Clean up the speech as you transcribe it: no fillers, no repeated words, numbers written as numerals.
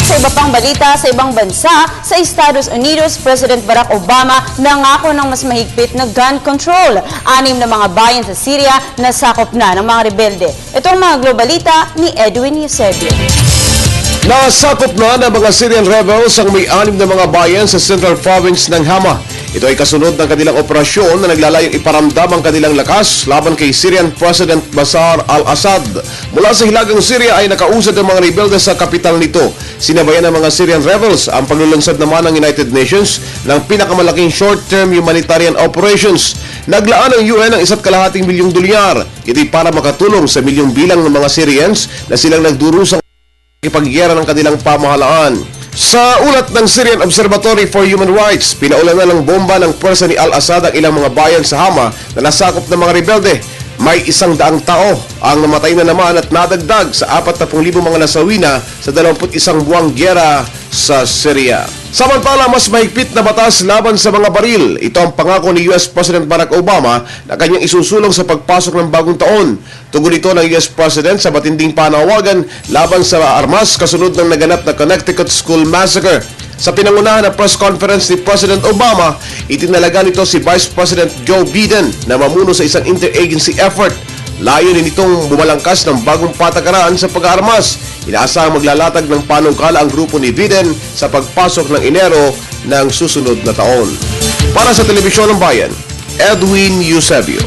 At sa iba pang balita sa ibang bansa, sa Estados Unidos, President Barack Obama nangako ng mas mahigpit na gun control. 6 na mga bayan sa Syria na sakop na ng mga rebelde. Ito ang mga globalita ni Edwin Eusebio. Nasakop na ng mga Syrian rebels ang may 6 na mga bayan sa Central Province ng Hama. Ito ay kasunod ng kanilang operasyon na naglalayong iparamdam ang kanilang lakas laban kay Syrian President Bashar al-Assad. Mula sa hilagang Syria ay nakausad ang mga rebelde sa kapital nito. Sinabayan ng mga Syrian rebels ang paglulunsad naman ng United Nations ng pinakamalaking short-term humanitarian operations. Naglaan ng UN ng $1.5 milyong. Ito'y para makatulong sa milyong bilang ng mga Syrians na silang nagdurusang ipagyera ng kanilang pamahalaan. Sa ulat ng Syrian Observatory for Human Rights, pinaulan na ng bomba ng pwersa ni al-Assad ang ilang mga bayan sa Hama na nasakop ng mga rebelde. May 100 tao ang namatay na naman at nadagdag sa 40,000 mga nasawi na sa 21 buwang gyera sa Syria. Samantala, mas mahigpit na batas laban sa mga baril. Ito ang pangako ni US President Barack Obama na kanyang isusulong sa pagpasok ng bagong taon. Tugon ito ng US President sa matinding panawagan laban sa armas kasunod ng naganap na Connecticut School Massacre. Sa pinangunahan ng press conference ni President Obama, itinalaga nito si Vice President Joe Biden na mamuno sa isang interagency effort. Layunin nitong bumalangkas ng bagong patakaran sa pag-aarmas. Inaasahang maglalatag ng panukala ang grupo ni Biden sa pagpasok ng Enero ng susunod na taon. Para sa Telebisyon ng Bayan, Edwin Eusebio.